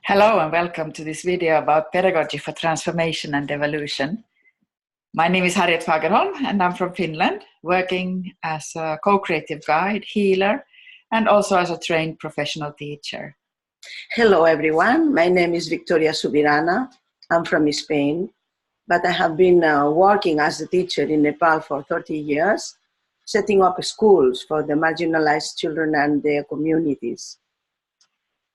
Hello and welcome to this video about pedagogy for transformation and evolution. My name is Harriet Fagerholm and I'm from Finland, working as a co-creative guide, healer, and also as a trained professional teacher. Hello everyone, my name is Victoria Subirana. I'm from Spain, but I have been working as a teacher in Nepal for 30 years, setting up schools for the marginalized children and their communities.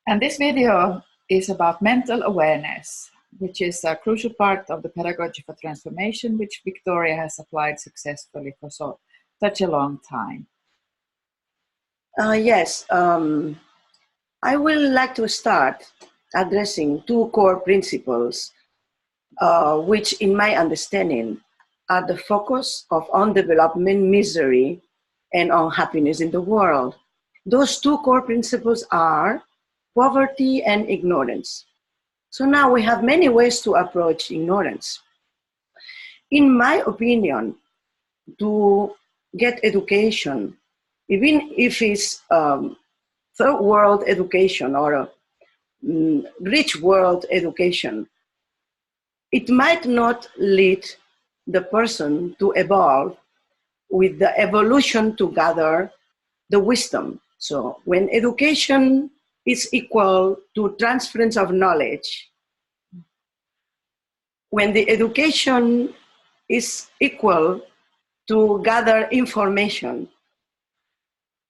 And this video is about mental awareness, which is a crucial part of the pedagogy for transformation, which Victoria has applied successfully for such a long time. Yes, I will like to start addressing two core principles, which in my understanding are the focus of undevelopment, misery, and unhappiness in the world. Those two core principles are poverty and ignorance. So now we have many ways to approach ignorance. In my opinion, to get education, even if it's third world education or a rich world education, it might not lead the person to evolve with the evolution to gather the wisdom. So when education is equal to transference of knowledge, when the education is equal to gather information,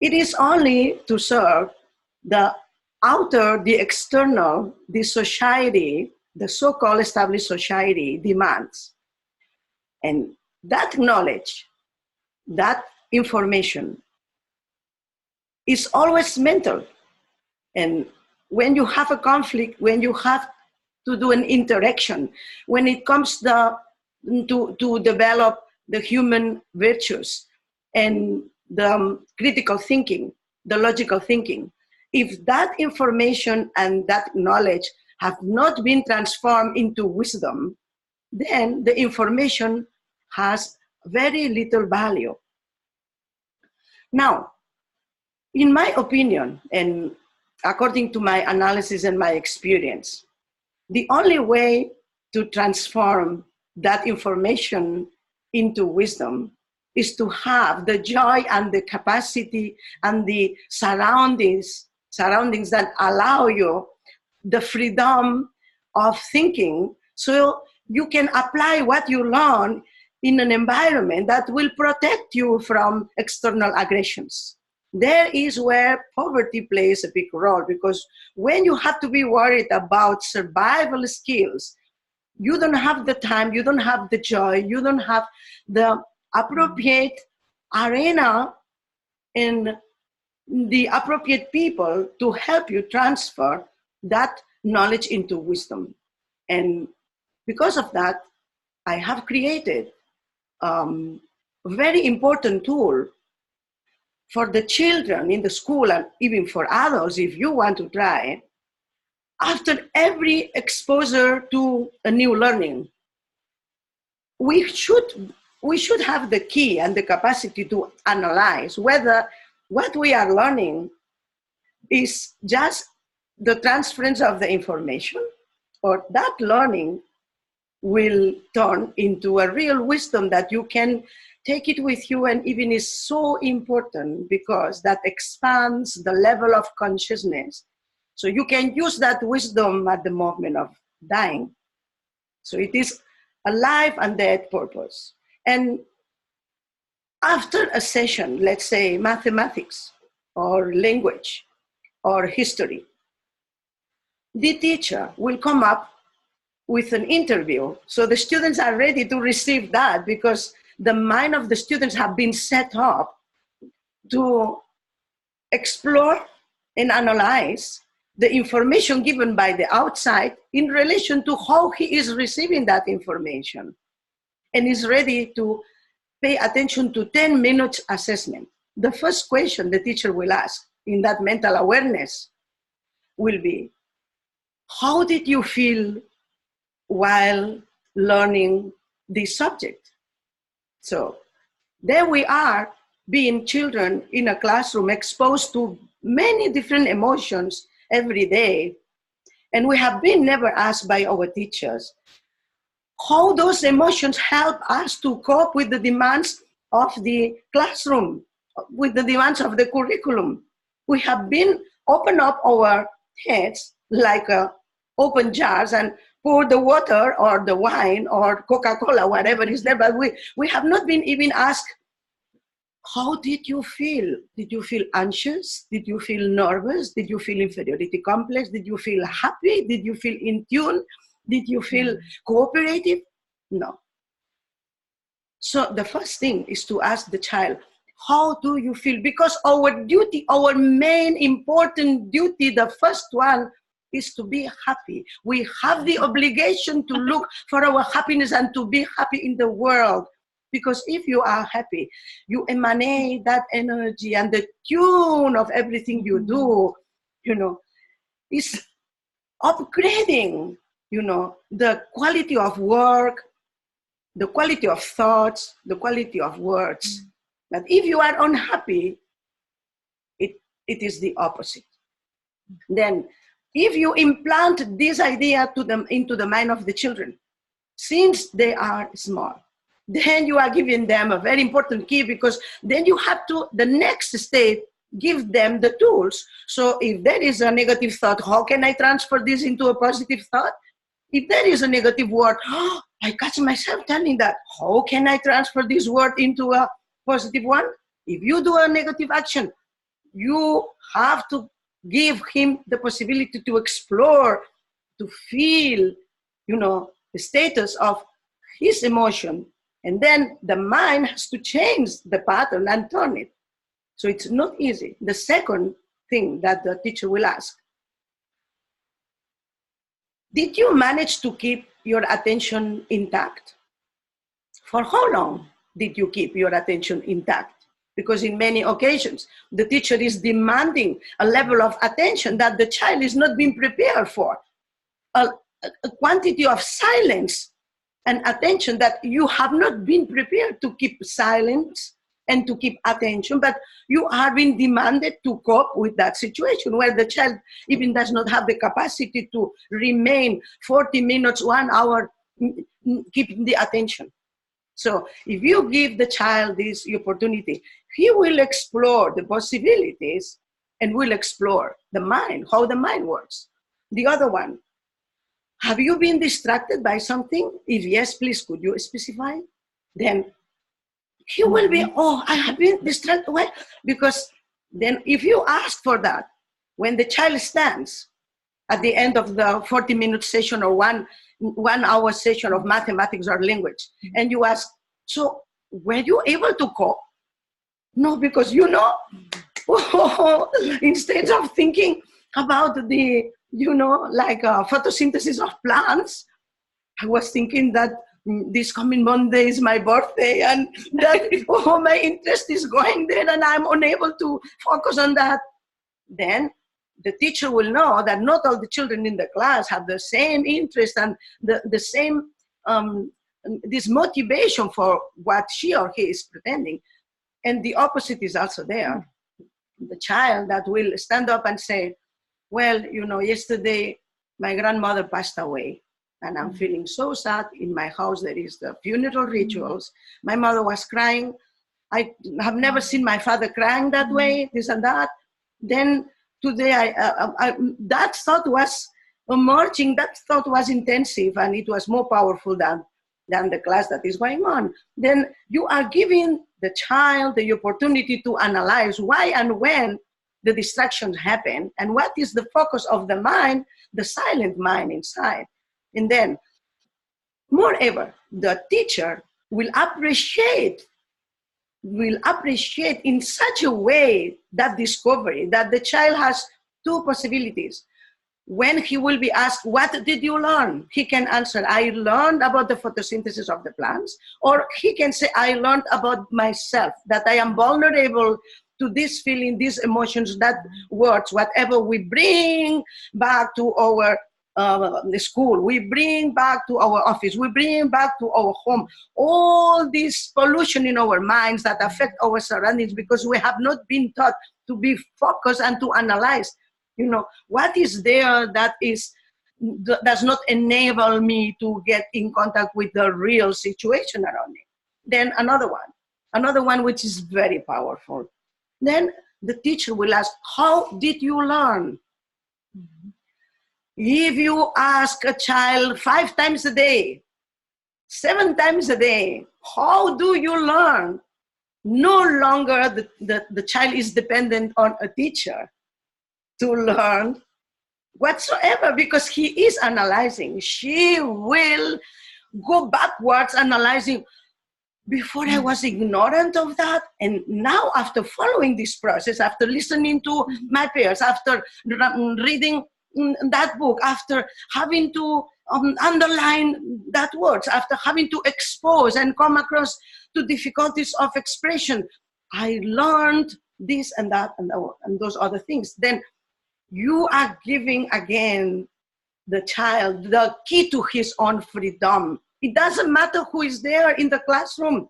it is only to serve the outer, the external, the society, the so-called established society demands. And that knowledge, that information is always mental. And when you have a conflict, when you have to do an interaction, when it comes to develop the human virtues and the critical thinking, the logical thinking, if that information and that knowledge have not been transformed into wisdom, then the information has very little value. Now, in my opinion, and according to my analysis and my experience, the only way to transform that information into wisdom is to have the joy and the capacity and the surroundings that allow you the freedom of thinking, so you can apply what you learn in an environment that will protect you from external aggressions. There is where poverty plays a big role, because when you have to be worried about survival skills, you don't have the time, you don't have the joy, you don't have the appropriate arena and the appropriate people to help you transfer that knowledge into wisdom. And because of that, I have created a very important tool for the children in the school and even for adults, if you want to try. After every exposure to a new learning, we should have the key and the capacity to analyze whether what we are learning is just the transference of the information, or that learning will turn into a real wisdom that you can take it with you, and even is so important because that expands the level of consciousness. So you can use that wisdom at the moment of dying. So it is a life and death purpose. And after a session, let's say mathematics or language or history, the teacher will come up with an interview. So the students are ready to receive that, because the mind of the students have been set up to explore and analyze the information given by the outside in relation to how he is receiving that information, and is ready to pay attention to 10 minutes assessment. The first question the teacher will ask in that mental awareness will be, how did you feel while learning this subject? So there we are, being children in a classroom exposed to many different emotions every day. And we have been never asked by our teachers how those emotions help us to cope with the demands of the classroom, with the demands of the curriculum. We have been open up our heads like open jars and pour the water or the wine or Coca-Cola, whatever is there, but we have not been even asked, how did you feel? Did you feel anxious? Did you feel nervous? Did you feel inferiority complex? Did you feel happy? Did you feel in tune? Did you feel cooperative? No. So the first thing is to ask the child, how do you feel? Because our duty, our main important duty, the first one, is to be happy. We have the obligation to look for our happiness and to be happy in the world. Because if you are happy, you emanate that energy, and the tune of everything you do, is upgrading, the quality of work, the quality of thoughts, the quality of words. But if you are unhappy, it is the opposite. Then, if you implant this idea into the mind of the children, since they are small, then you are giving them a very important key, because then you have to, the next step, give them the tools. So if there is a negative thought, how can I transfer this into a positive thought? If there is a negative word, I catch myself telling that, how can I transfer this word into a positive one? If you do a negative action, you have to give him the possibility to explore, to feel, the status of his emotion. And then the mind has to change the pattern and turn it. So it's not easy. The second thing that the teacher will ask, did you manage to keep your attention intact? For how long did you keep your attention intact? Because in many occasions, the teacher is demanding a level of attention that the child is not being prepared for. A quantity of silence and attention that you have not been prepared to keep silence and to keep attention, but you are being demanded to cope with that situation where the child even does not have the capacity to remain 40 minutes, 1 hour, keeping the attention. So if you give the child this opportunity, he will explore the possibilities and will explore the mind, how the mind works. The other one, have you been distracted by something? If yes, please, could you specify? Then he will be, I have been distracted. Why? Because then if you ask for that, when the child stands at the end of the 40-minute session or one hour session of mathematics or language, and you ask, so were you able to cope? No, because instead of thinking about the, photosynthesis of plants, I was thinking that this coming Monday is my birthday, and that my interest is going there and I'm unable to focus on that. Then the teacher will know that not all the children in the class have the same interest and the same this motivation for what she or he is pretending. And the opposite is also there. The child that will stand up and say, well, yesterday my grandmother passed away and I'm feeling so sad. In my house there is the funeral rituals. My mother was crying. I have never seen my father crying that way, this and that. Then today that thought was emerging, that thought was intensive, and it was more powerful than the class that is going on. Then you are giving the child the opportunity to analyze why and when the distractions happen and what is the focus of the mind, the silent mind inside. And then, moreover, the teacher will appreciate in such a way that discovery that the child has two possibilities. When he will be asked, what did you learn? He can answer, I learned about the photosynthesis of the plants. Or he can say, I learned about myself, that I am vulnerable to this feeling, these emotions, that words, whatever we bring back to our school, we bring back to our office, we bring back to our home, all this pollution in our minds that affect our surroundings because we have not been taught to be focused and to analyze, what is there that is does not enable me to get in contact with the real situation around me. Then another one which is very powerful. Then the teacher will ask, how did you learn? Mm-hmm. If you ask a child 5 times a day, 7 times a day, how do you learn? No longer the child is dependent on a teacher to learn whatsoever, because he is analyzing. She will go backwards analyzing. Before I was ignorant of that, and now after following this process, after listening to my peers, after reading that book, after having to underline that words, after having to expose and come across to difficulties of expression, I learned this and that and those other things. Then you are giving again the child the key to his own freedom. It doesn't matter who is there in the classroom,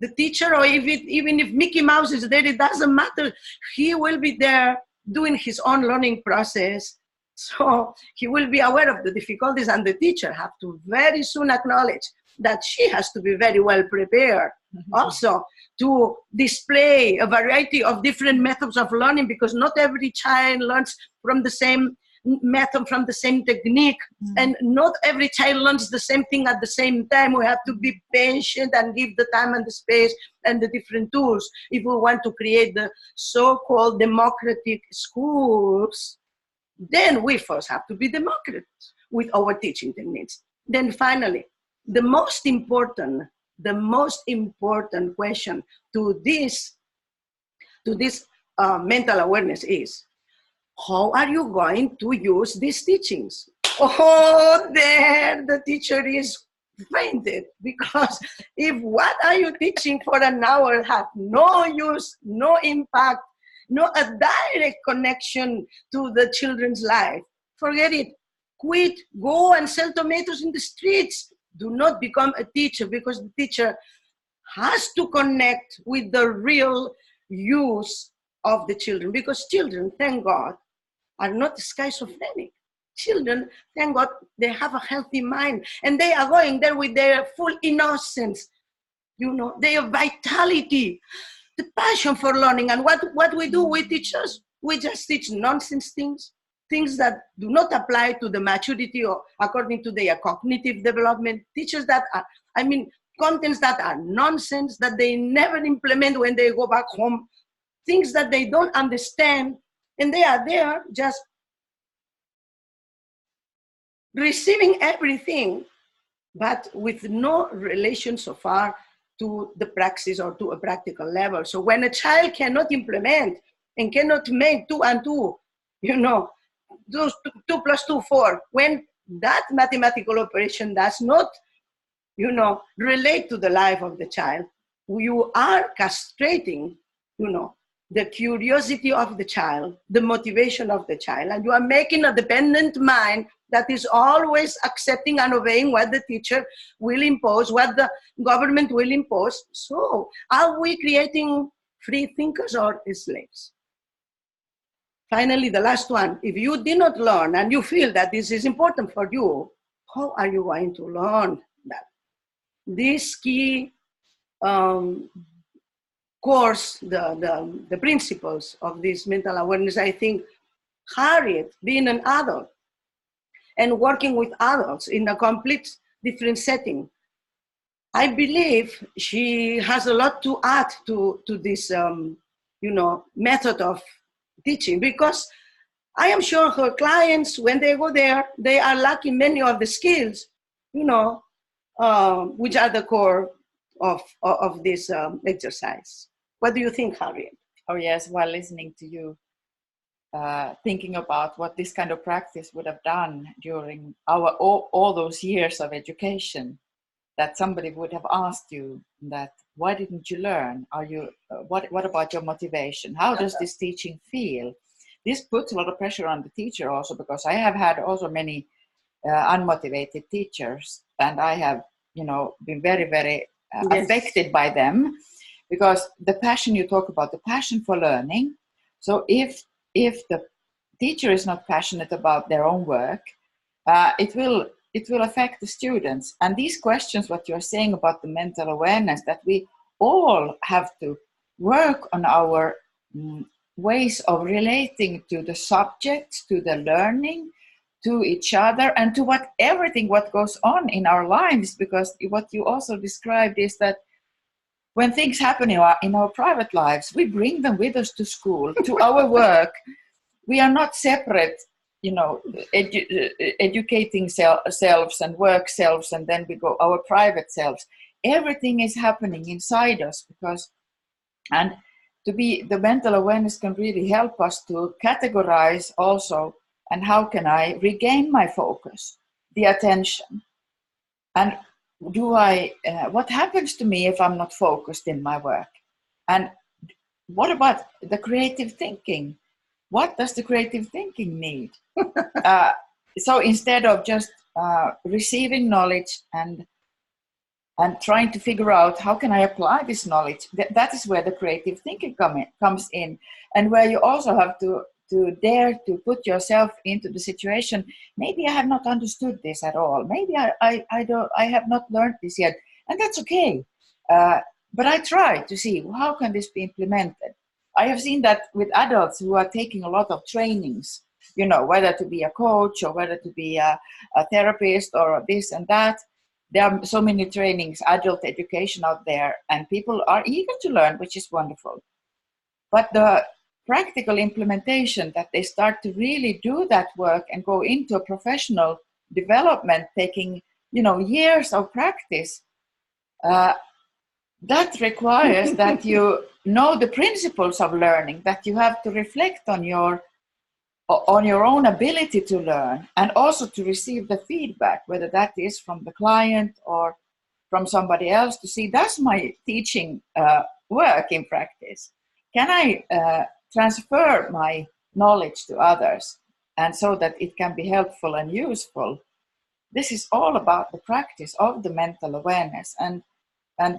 the teacher, or even if Mickey Mouse is there, it doesn't matter. He will be there doing his own learning process. So he will be aware of the difficulties, and the teacher have to very soon acknowledge that she has to be very well prepared also to display a variety of different methods of learning, because not every child learns from the same method, from the same technique, and not every child learns the same thing at the same time. We have to be patient and give the time and the space and the different tools if we want to create the so-called democratic schools. Then we first have to be democratic with our teaching techniques. Then finally, the most important question to this mental awareness is, how are you going to use these teachings? Oh, there the teacher is fainted, because if what are you teaching for an hour have no use, no impact, no a direct connection to the children's life, forget it. Quit. Go and sell tomatoes in the streets. Do not become a teacher, because the teacher has to connect with the real use of the children, because children, thank God, are not schizophrenic. Children, thank God, they have a healthy mind, and they are going there with their full innocence, their vitality, the passion for learning. And what we do, we teach us, we just teach nonsense things that do not apply to the maturity or according to their cognitive development. Teachers that are, contents that are nonsense, that they never implement when they go back home, things that they don't understand, and they are there just receiving everything, but with no relation so far to the praxis or to a practical level. So when a child cannot implement and cannot make 2 and 2, 2 plus 2, 4, when that mathematical operation does not, relate to the life of the child, you are castrating, the curiosity of the child, the motivation of the child, and you are making a dependent mind that is always accepting and obeying what the teacher will impose, what the government will impose. So are we creating free thinkers or slaves? Finally, the last one, if you did not learn and you feel that this is important for you, how are you going to learn that? This key course, the principles of this mental awareness, I think Harriet, being an adult and working with adults in a complete different setting, I believe she has a lot to add to this, method of teaching, because I am sure her clients, when they go there, they are lacking many of the skills, which are the core of this exercise. What do you think, Harriet? Oh yes, while listening to you, thinking about what this kind of practice would have done during all those years of education, that somebody would have asked you that, why didn't you learn? What about your motivation? How does this teaching feel? This puts a lot of pressure on the teacher also, because I have had also many unmotivated teachers, and I have, been very, very Yes. affected by them, because the passion you talk about, the passion for learning. So if the teacher is not passionate about their own work, it will affect the students. And these questions, what you're saying about the mental awareness, that we all have to work on our ways of relating to the subjects, to the learning, to each other, and to everything what goes on in our lives. Because what you also described is that when things happen in our private lives, we bring them with us to school, to our work. We are not separate, educating selves and work selves, and then we go our private selves. Everything is happening inside us, and the mental awareness can really help us to categorize also, and how can I regain my focus, the attention, and what happens to me if I'm not focused in my work? And what about the creative thinking? What does the creative thinking need? So instead of just receiving knowledge and trying to figure out how can I apply this knowledge, that is where the creative thinking comes in, and where you also have to dare to put yourself into the situation. Maybe I have not understood this at all. Maybe I have not learned this yet, and that's okay. But I try to see how can this be implemented. I have seen that with adults who are taking a lot of trainings, whether to be a coach or whether to be a therapist or this and that. There are so many trainings, adult education out there, and people are eager to learn, which is wonderful. But the practical implementation, that they start to really do that work and go into a professional development, taking years of practice, that requires that you know the principles of learning, that you have to reflect on your own ability to learn, and also to receive the feedback, whether that is from the client or from somebody else, to see, does my teaching work in practice? Can I transfer my knowledge to others, and so that it can be helpful and useful? This is all about the practice of the mental awareness, and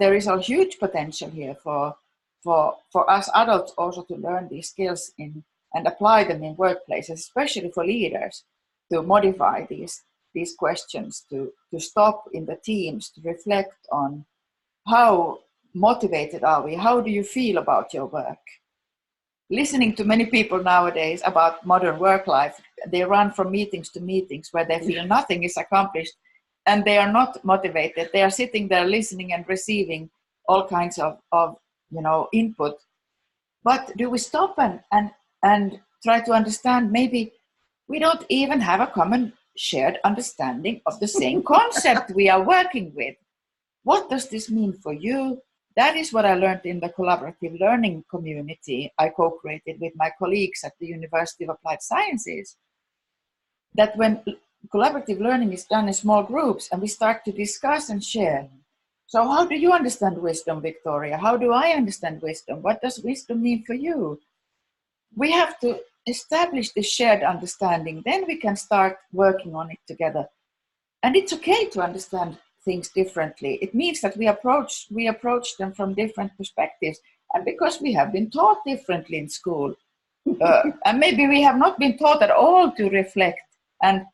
there is a huge potential here for us adults also to learn these skills and apply them in workplaces, especially for leaders, to modify these questions, to stop in the teams, to reflect on how motivated are we, how do you feel about your work? Listening to many people nowadays about modern work life, they run from meetings to meetings where they feel nothing is accomplished, and they are not motivated. They are sitting there listening and receiving all kinds of input. But do we stop and try to understand, maybe we don't even have a common shared understanding of the same concept we are working with? What does this mean for you? That is what I learned in the collaborative learning community I co-created with my colleagues at the University of Applied Sciences. That when collaborative learning is done in small groups and we start to discuss and share. So how do you understand wisdom, Victoria? How do I understand wisdom? What does wisdom mean for you? We have to establish this shared understanding. Then we can start working on it together. And it's okay to understand things differently. It means that we approach them from different perspectives. And because we have been taught differently in school, and maybe we have not been taught at all to reflect and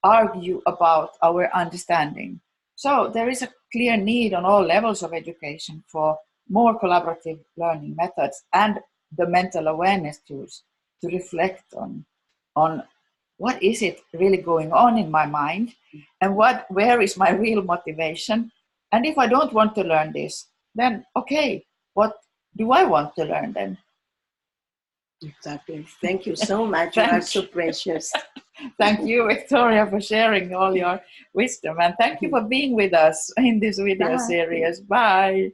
argue about our understanding. So there is a clear need on all levels of education for more collaborative learning methods and the mental awareness tools to reflect on what is it really going on in my mind, and where is my real motivation. And if I don't want to learn this, then okay, what do I want to learn then? Exactly. Thank you so much. You are so precious. Thank you, Victoria, for sharing all your wisdom. And thank you for being with us in this video series. Bye.